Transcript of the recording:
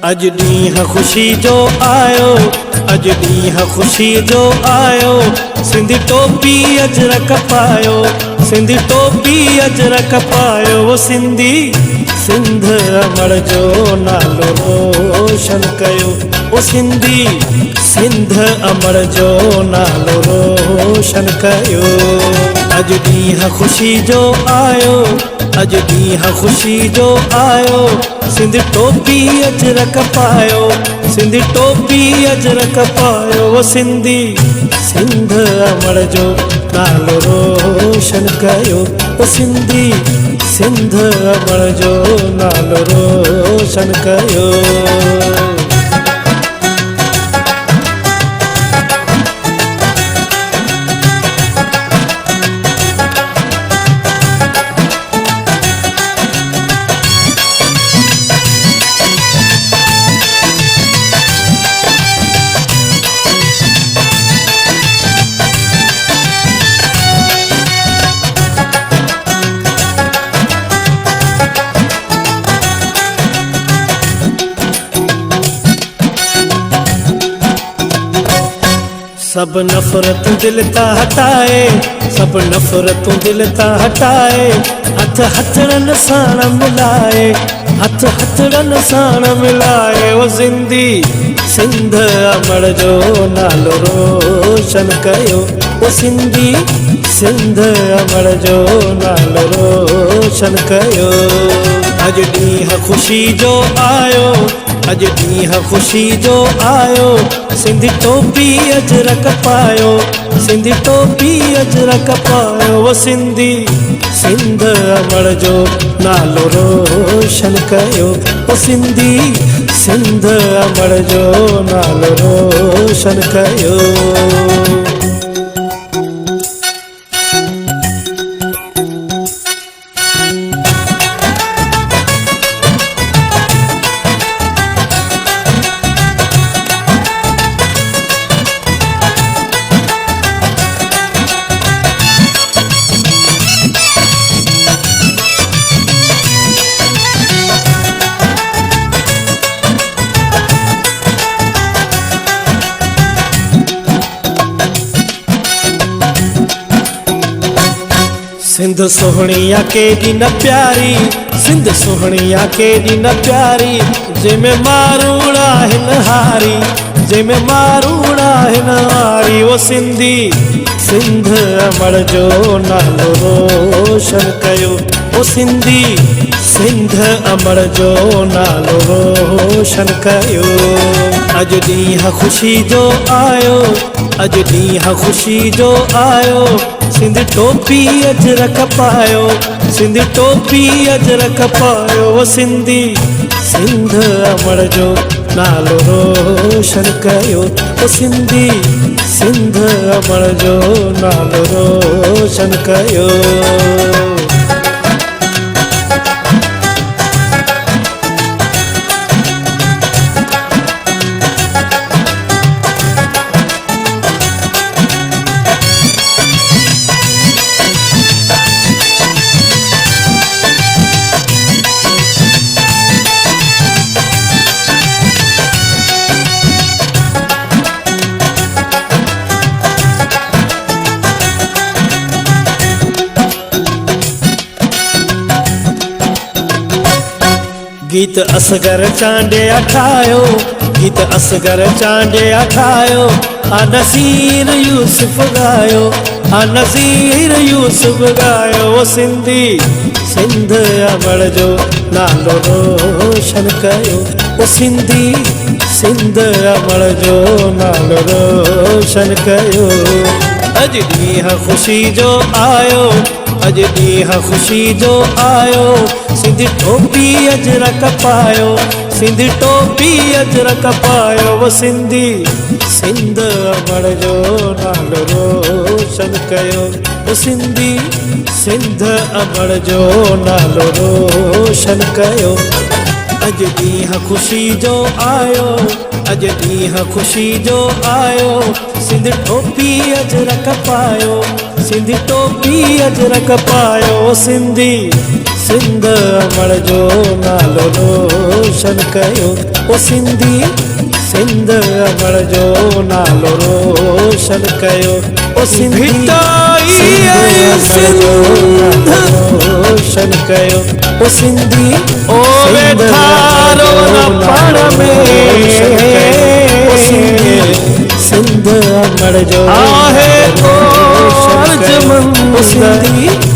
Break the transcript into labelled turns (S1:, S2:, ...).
S1: अज ॾींहुं ख़ुशी जो आयो, अज ॾींहुं ख़ुशी जो आयो। सिंधी टोपी अजरक पायो, सिंधी टोपी अजरक पायो। वो सिंधी सिंध अमर जो नालो रोशन कयो। वो सिंधी सिंध अमर जो नालो रोशन कयो। अज ॾींहुं ख़ुशी जो आयो, अज ॾींहुं ख़ुशी जो आयो। सिंधी टोपी अजरक पायो, सिंधी टोपी अजरक पायो। वो सिंधी सिंध अमर जो नालो रोशन कयो। वो सिंधी सिंध अमर जो नालो रोशन कयो। सब नफरतूं दिल ता हटाए, सब नफरतूं दिल ता हटाए। हथ हथड़न साण मिलाए, हथ हथड़न साण मिलाए। वो सिंधी सिंध अमर जो नालो रोशन कयो। वो सिंधी सिंध अमर जो नालो रोशन कयो। अज ॾींहुं ख़ुशी जो आयो, अज ॾींहुं ख़ुशी जो आयो। सिंधी टोपी अजरक पायो, सिंधी टोपी अजरक पायो। वो सिंधी सिंध अमर जो नालो रोशन कयो। वो सिंधी सिंध अमर जो नालो रोशन कयो। सिंध सोहणिया केॾी न प्यारी, सिंध सोहणिया केॾी न प्यारी। जंहिंमें मारूण आहिनि हारी, जंहिंमें मारूण आहिनि हारी। वो सिंधी सिंध अमर जो नालो रोशन कयो। वो सिंधी सिंध अमर जो नालो रोशन कयो। अज ॾींहुं ख़ुशी जो आयो, अज ॾींहुं ख़ुशी जो आयो। सिंधी टोपी अजरक पायो, सिंधी टोपी अजरक पायो। वो सिंधी सिंध अमर जो नालो रोशन कयो। वो सिंधी सिंध अमर जो नालो रोशन कयो। गीत असगर चांडिया ठाहियो, गीत असगर चांडिया ठाहियो। आ नज़ीर यूसुफ गायो, आ नज़ीर यूसुफ गायो। वो सिंधी सिंध अमर जो नालो रोशन कयो। वो सिंधी सिंध अमर जो नालो रोशन कयो। अज ॾींहुं ख़ुशी जो आयो, अज ॾींहुं ख़ुशी जो आयो। सिंधी टोपी अजरक पायो, सिंधी टोपी अजरक पायो। वो सिंधी सिंध अमर जो नालो रोशन कयो। वो सिंधी सिंध अमर जो नालो रोशन कयो। अज ॾींहुं ख़ुशी जो आयो, अज ॾींहुं ख़ुशी जो आयो। सिंधी टोपी अजरक पायो, सिंधी टोपी अजरक पायो। सिंधी सिंध अमड़ जो नालो रोशन कयो ओ सिंधी सिंध अमड़ जो नालो रोशन कयो ओ सिंधी सिंध अमड़ जो नालो रोशन कयो ओ सिंधी
S2: ओ वेठारो न पाण में
S1: सिंध अमड़ जो
S2: आहे
S1: रोशन कयो ओ सिंधी